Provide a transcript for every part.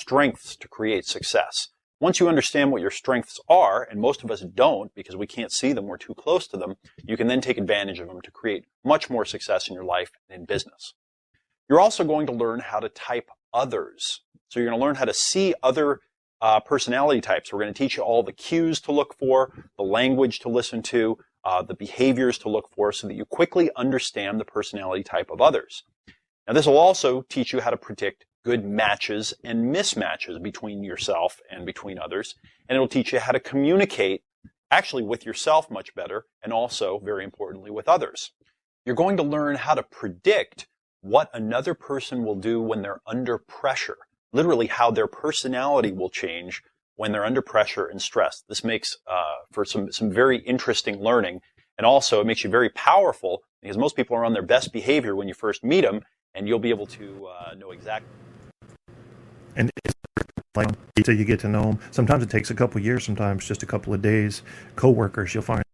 strengths to create success. Once you understand what your strengths are, and most of us don't because we can't see them, we're too close to them, you can then take advantage of them to create much more success in your life and in business. You're also going to learn how to type others. So you're going to learn how to see other personality types. We're going to teach you all the cues to look for, the language to listen to, the behaviors to look for, so that you quickly understand the personality type of others. Now, this will also teach you how to predict good matches and mismatches between yourself and between others. And it'll teach you how to communicate actually with yourself much better, and also, very importantly, with others. You're going to learn how to predict what another person will do when they're under pressure. Literally how their personality will change when they're under pressure and stress. This makes for some very interesting learning. And also it makes you very powerful because most people are on their best behavior when you first meet them, and you'll be able to know exactly. And it's like until you get to know them. Sometimes it takes a couple of years, sometimes just a couple of days. Coworkers, you'll find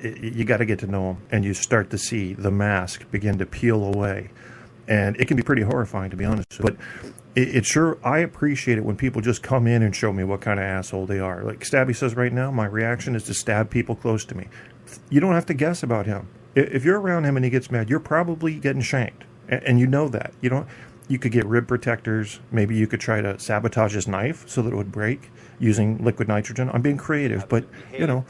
you got to get to know them, and you start to see the mask begin to peel away. And it can be pretty horrifying, to be honest. But I appreciate it when people just come in and show me what kind of asshole they are. Like Stabby says right now, my reaction is to stab people close to me. You don't have to guess about him. If you're around him and he gets mad, you're probably getting shanked. And you know that. You could get rib protectors. Maybe you could try to sabotage his knife so that it would break using liquid nitrogen. I'm being creative, but,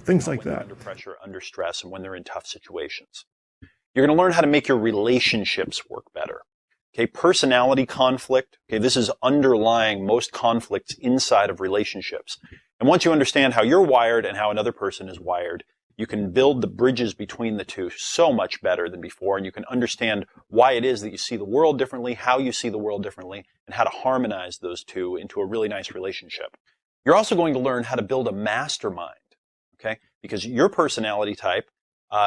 things like that. Under pressure, under stress, and when they're in tough situations. You're going to learn how to make your relationships work better. Okay, personality conflict. Okay, this is underlying most conflicts inside of relationships. And once you understand how you're wired and how another person is wired, you can build the bridges between the two so much better than before, and you can understand why it is that you see the world differently, how you see the world differently, and how to harmonize those two into a really nice relationship. You're also going to learn how to build a mastermind, okay? Because your personality type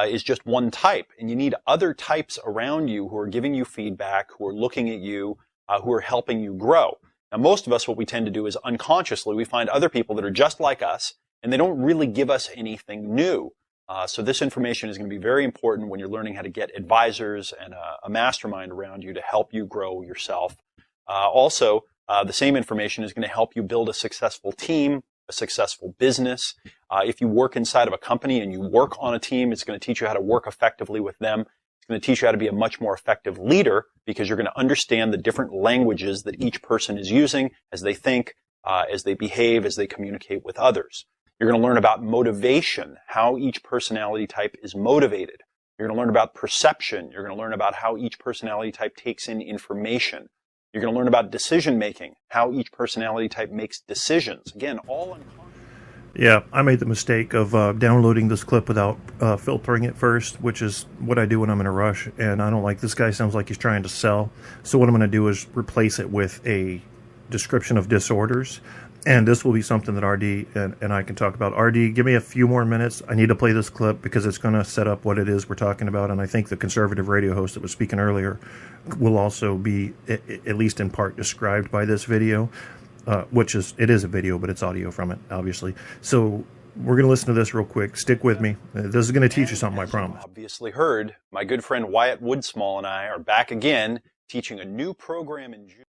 is just one type, and you need other types around you who are giving you feedback, who are looking at you, who are helping you grow. Now, most of us, what we tend to do is unconsciously, we find other people that are just like us, and they don't really give us anything new. So this information is going to be very important when you're learning how to get advisors and a mastermind around you to help you grow yourself. Also, the same information is going to help you build a successful team, a successful business. If you work inside of a company and you work on a team, it's going to teach you how to work effectively with them. It's going to teach you how to be a much more effective leader because you're going to understand the different languages that each person is using as they think, as they behave, as they communicate with others. You're going to learn about motivation, how each personality type is motivated. You're going to learn about perception. You're going to learn about how each personality type takes in information. You're going to learn about decision making, how each personality type makes decisions. Again, all unconscious. Yeah, I made the mistake of downloading this clip without filtering it first, which is what I do when I'm in a rush, and I don't like this guy. Sounds like he's trying to sell. So what I'm going to do is replace it with a description of disorders. And this will be something that RD and I can talk about. RD, give me a few more minutes. I need to play this clip because it's going to set up what it is we're talking about. And I think the conservative radio host that was speaking earlier will also be, at least in part, described by this video, it is a video, but it's audio from it, obviously. So we're going to listen to this real quick. Stick with me. This is going to teach you something, I promise. Obviously heard, my good friend Wyatt Woodsmall and I are back again teaching a new program in June.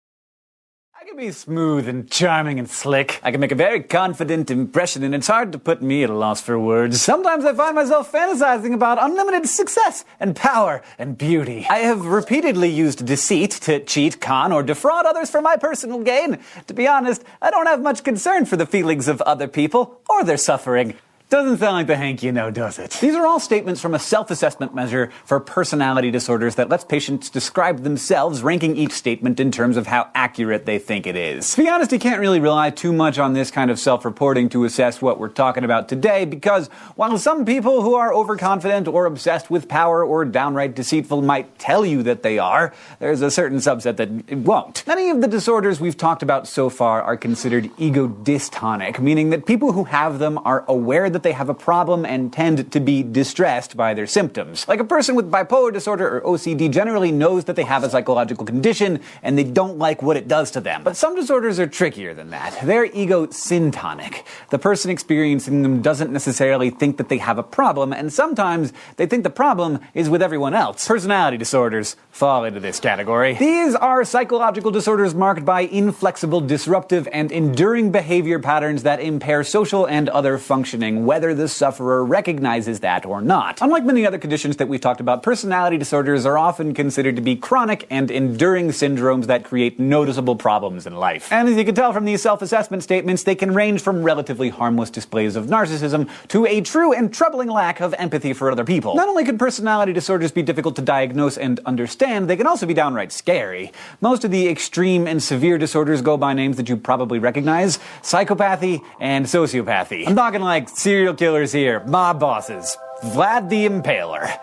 I can be smooth and charming and slick. I can make a very confident impression, and it's hard to put me at a loss for words. Sometimes I find myself fantasizing about unlimited success and power and beauty. I have repeatedly used deceit to cheat, con, or defraud others for my personal gain. To be honest, I don't have much concern for the feelings of other people or their suffering. Doesn't sound like the Hank you know, does it? These are all statements from a self-assessment measure for personality disorders that lets patients describe themselves, ranking each statement in terms of how accurate they think it is. To be honest, you can't really rely too much on this kind of self-reporting to assess what we're talking about today, because while some people who are overconfident or obsessed with power or downright deceitful might tell you that they are, there's a certain subset that won't. Many of the disorders we've talked about so far are considered ego dystonic, meaning that people who have them are aware that that they have a problem and tend to be distressed by their symptoms. Like a person with bipolar disorder or OCD generally knows that they have a psychological condition and they don't like what it does to them. But some disorders are trickier than that. They're ego-syntonic. The person experiencing them doesn't necessarily think that they have a problem, and sometimes they think the problem is with everyone else. Personality disorders fall into this category. These are psychological disorders marked by inflexible, disruptive, and enduring behavior patterns that impair social and other functioning, whether the sufferer recognizes that or not. Unlike many other conditions that we've talked about, personality disorders are often considered to be chronic and enduring syndromes that create noticeable problems in life. And as you can tell from these self-assessment statements, they can range from relatively harmless displays of narcissism to a true and troubling lack of empathy for other people. Not only can personality disorders be difficult to diagnose and understand, they can also be downright scary. Most of the extreme and severe disorders go by names that you probably recognize: psychopathy and sociopathy. I'm talking like serial killers here, mob bosses, Vlad the Impaler.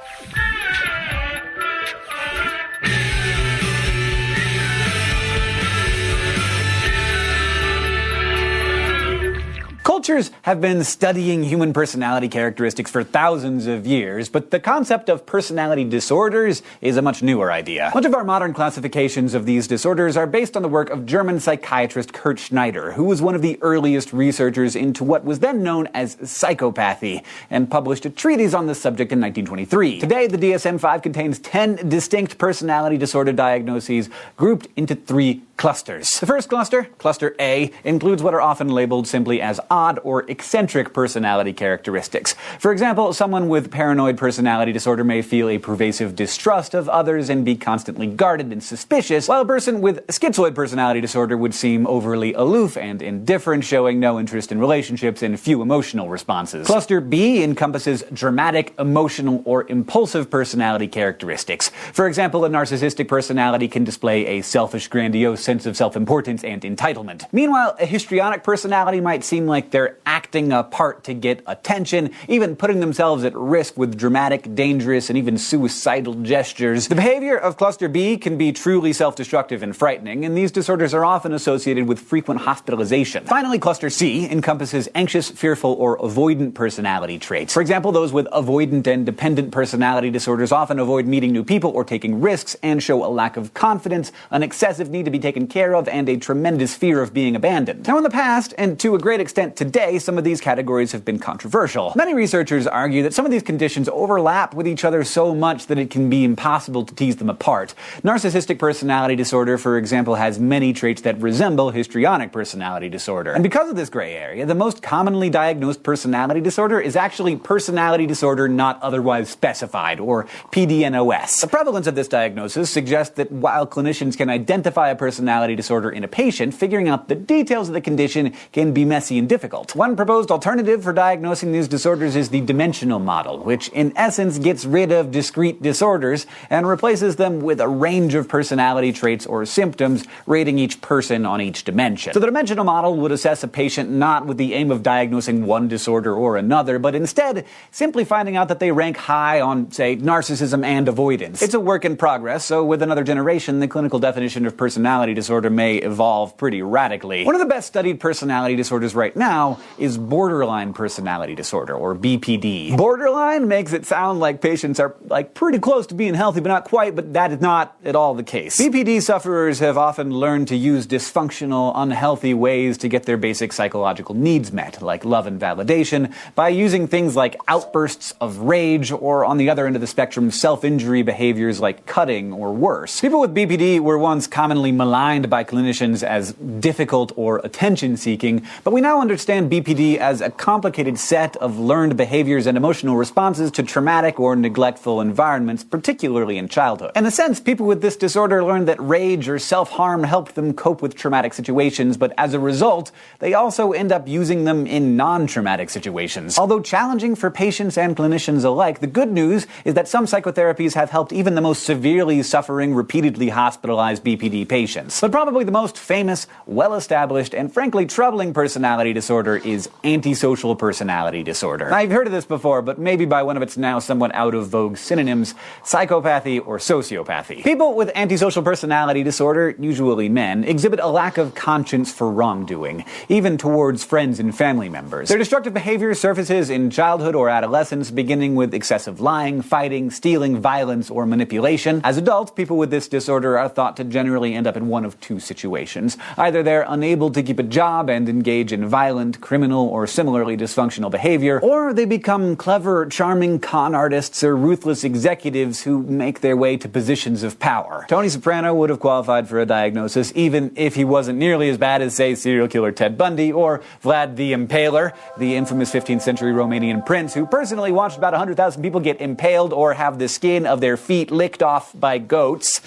Cultures have been studying human personality characteristics for thousands of years, but the concept of personality disorders is a much newer idea. Much of our modern classifications of these disorders are based on the work of German psychiatrist Kurt Schneider, who was one of the earliest researchers into what was then known as psychopathy, and published a treatise on this subject in 1923. Today, the DSM-5 contains 10 distinct personality disorder diagnoses grouped into 3 clusters. The first cluster, Cluster A, includes what are often labeled simply as odd or eccentric personality characteristics. For example, someone with paranoid personality disorder may feel a pervasive distrust of others and be constantly guarded and suspicious, while a person with schizoid personality disorder would seem overly aloof and indifferent, showing no interest in relationships and few emotional responses. Cluster B encompasses dramatic, emotional, or impulsive personality characteristics. For example, a narcissistic personality can display a selfish, grandiose sense of self-importance and entitlement. Meanwhile, a histrionic personality might seem like they're acting a part to get attention, even putting themselves at risk with dramatic, dangerous, and even suicidal gestures. The behavior of Cluster B can be truly self-destructive and frightening, and these disorders are often associated with frequent hospitalization. Finally, Cluster C encompasses anxious, fearful, or avoidant personality traits. For example, those with avoidant and dependent personality disorders often avoid meeting new people or taking risks, and show a lack of confidence, an excessive need to be taken care of, and a tremendous fear of being abandoned. Now, in the past, and to a great extent today, some of these categories have been controversial. Many researchers argue that some of these conditions overlap with each other so much that it can be impossible to tease them apart. Narcissistic personality disorder, for example, has many traits that resemble histrionic personality disorder. And because of this gray area, the most commonly diagnosed personality disorder is actually personality disorder not otherwise specified, or PDNOS. The prevalence of this diagnosis suggests that while clinicians can identify a personality disorder in a patient, figuring out the details of the condition can be messy and difficult. One proposed alternative for diagnosing these disorders is the dimensional model, which in essence gets rid of discrete disorders and replaces them with a range of personality traits or symptoms, rating each person on each dimension. So the dimensional model would assess a patient not with the aim of diagnosing one disorder or another, but instead simply finding out that they rank high on, say, narcissism and avoidance. It's a work in progress, so with another generation, the clinical definition of personality disorder may evolve pretty radically. One of the best studied personality disorders right now is borderline personality disorder, or BPD. Borderline makes it sound like patients are pretty close to being healthy, but not quite, but that is not at all the case. BPD sufferers have often learned to use dysfunctional, unhealthy ways to get their basic psychological needs met, like love and validation, by using things like outbursts of rage, or on the other end of the spectrum, self-injury behaviors like cutting or worse. People with BPD were once commonly maligned by clinicians as difficult or attention-seeking, but we now understand BPD as a complicated set of learned behaviors and emotional responses to traumatic or neglectful environments, particularly in childhood. In a sense, people with this disorder learned that rage or self-harm helped them cope with traumatic situations, but as a result, they also end up using them in non-traumatic situations. Although challenging for patients and clinicians alike, the good news is that some psychotherapies have helped even the most severely suffering, repeatedly hospitalized BPD patients. words. But probably the most famous, well-established, and frankly troubling personality disorder is antisocial personality disorder. I've heard of this before, but maybe by one of its now somewhat out-of-vogue synonyms, psychopathy or sociopathy. People with antisocial personality disorder, usually men, exhibit a lack of conscience for wrongdoing, even towards friends and family members. Their destructive behavior surfaces in childhood or adolescence, beginning with excessive lying, fighting, stealing, violence, or manipulation. As adults, people with this disorder are thought to generally end up in one of two situations. Either they're unable to keep a job and engage in violent, criminal, or similarly dysfunctional behavior, or they become clever, charming con artists or ruthless executives who make their way to positions of power. Tony Soprano would have qualified for a diagnosis even if he wasn't nearly as bad as, say, serial killer Ted Bundy or Vlad the Impaler, the infamous 15th century Romanian prince who personally watched about 100,000 people get impaled or have the skin of their feet licked off by goats.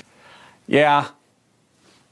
Yeah.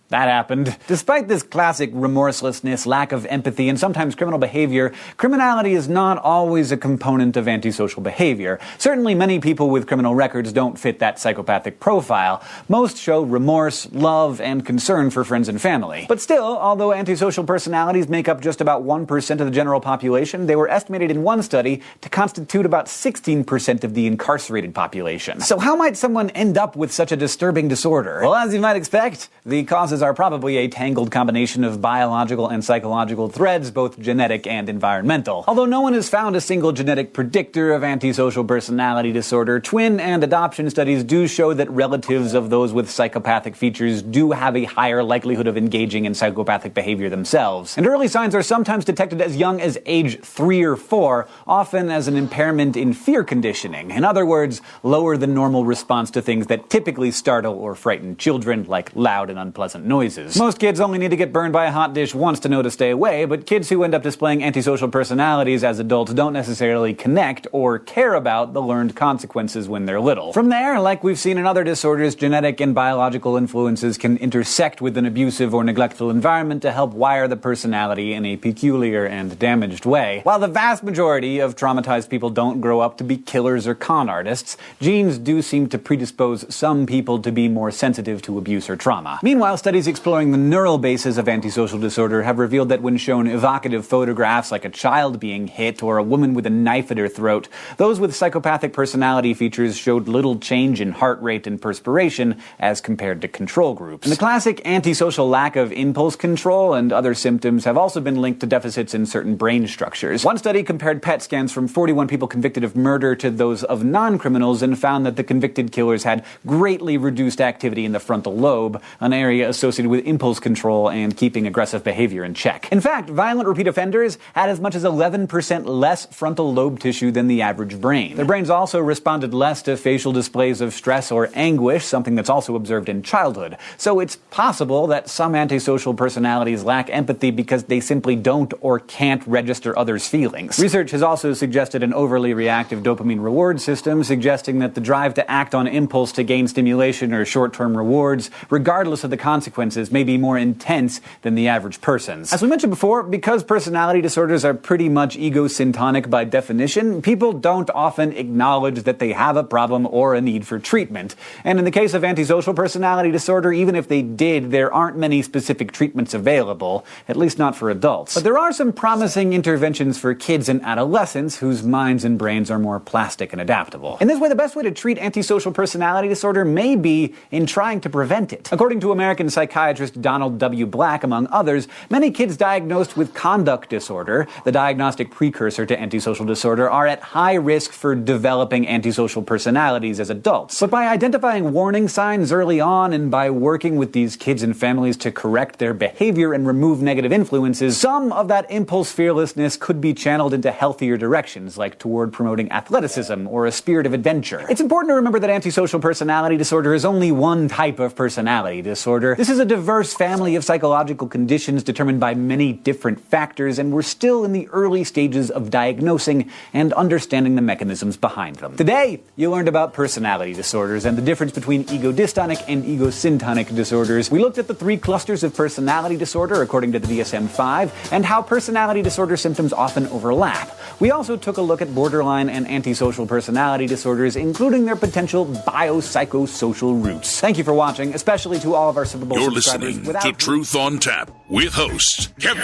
That happened. Despite this classic remorselessness, lack of empathy, and sometimes criminal behavior, criminality is not always a component of antisocial behavior. Certainly many people with criminal records don't fit that psychopathic profile. Most show remorse, love, and concern for friends and family. But still, although antisocial personalities make up just about 1% of the general population, they were estimated in one study to constitute about 16% of the incarcerated population. So how might someone end up with such a disturbing disorder? Well, as you might expect, the causes are probably a tangled combination of biological and psychological threads, both genetic and environmental. Although no one has found a single genetic predictor of antisocial personality disorder, twin and adoption studies do show that relatives of those with psychopathic features do have a higher likelihood of engaging in psychopathic behavior themselves. And early signs are sometimes detected as young as age 3 or 4, often as an impairment in fear conditioning. In other words, lower than normal response to things that typically startle or frighten children, like loud and unpleasant noises. Most kids only need to get burned by a hot dish once to know to stay away, but kids who end up displaying antisocial personalities as adults don't necessarily connect or care about the learned consequences when they're little. From there, like we've seen in other disorders, genetic and biological influences can intersect with an abusive or neglectful environment to help wire the personality in a peculiar and damaged way. While the vast majority of traumatized people don't grow up to be killers or con artists, genes do seem to predispose some people to be more sensitive to abuse or trauma. Meanwhile, studies exploring the neural basis of antisocial disorder have revealed that when shown evocative photographs like a child being hit or a woman with a knife at her throat, those with psychopathic personality features showed little change in heart rate and perspiration as compared to control groups. And the classic antisocial lack of impulse control and other symptoms have also been linked to deficits in certain brain structures. One study compared PET scans from 41 people convicted of murder to those of non-criminals and found that the convicted killers had greatly reduced activity in the frontal lobe, an area associated with impulse control and keeping aggressive behavior in check. In fact, violent repeat offenders had as much as 11% less frontal lobe tissue than the average brain. Their brains also responded less to facial displays of stress or anguish, something that's also observed in childhood. So it's possible that some antisocial personalities lack empathy because they simply don't or can't register others' feelings. Research has also suggested an overly reactive dopamine reward system, suggesting that the drive to act on impulse to gain stimulation or short-term rewards, regardless of the consequences, may be more intense than the average person's. As we mentioned before, because personality disorders are pretty much egosyntonic by definition, people don't often acknowledge that they have a problem or a need for treatment. And in the case of antisocial personality disorder, even if they did, there aren't many specific treatments available, at least not for adults. But there are some promising interventions for kids and adolescents whose minds and brains are more plastic and adaptable. In this way, the best way to treat antisocial personality disorder may be in trying to prevent it. According to American psychiatrist Donald W. Black, among others, many kids diagnosed with conduct disorder, the diagnostic precursor to antisocial disorder, are at high risk for developing antisocial personalities as adults. But by identifying warning signs early on and by working with these kids and families to correct their behavior and remove negative influences, some of that impulse fearlessness could be channeled into healthier directions, like toward promoting athleticism or a spirit of adventure. It's important to remember that antisocial personality disorder is only one type of personality disorder. This is a diverse family of psychological conditions determined by many different factors, and we're still in the early stages of diagnosing and understanding the mechanisms behind them. Today, you learned about personality disorders and the difference between egodystonic and egosyntonic disorders. We looked at the 3 clusters of personality disorder according to the DSM-5 and how personality disorder symptoms often overlap. We also took a look at borderline and antisocial personality disorders, including their potential biopsychosocial roots. Thank you for watching, especially to all of our Super Bowl You're subscribers listening without to Truth on Tap with host Kevin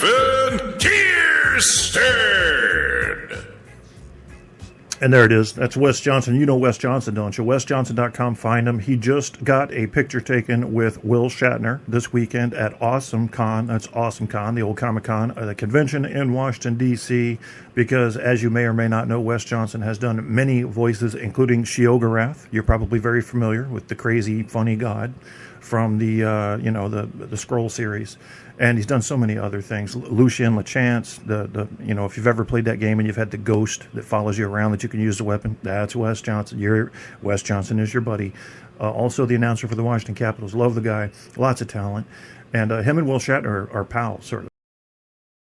Kierstead. And there it is. That's Wes Johnson. You know Wes Johnson, don't you? WesJohnson.com. Find him. He just got a picture taken with Will Shatner this weekend at Awesome Con. That's Awesome Con, the old Comic Con, the convention in Washington, D.C., because as you may or may not know, Wes Johnson has done many voices, including Sheogorath. You're probably very familiar with the crazy, funny god from the the Scroll series, and he's done so many other things. Lucien Lachance, if you've ever played that game and you've had the ghost that follows you around that you can use the weapon, that's Wes Johnson. Wes Johnson is your buddy. Also the announcer for the Washington Capitals. Love the guy, lots of talent, and him and Will Shatner are pals, sort of.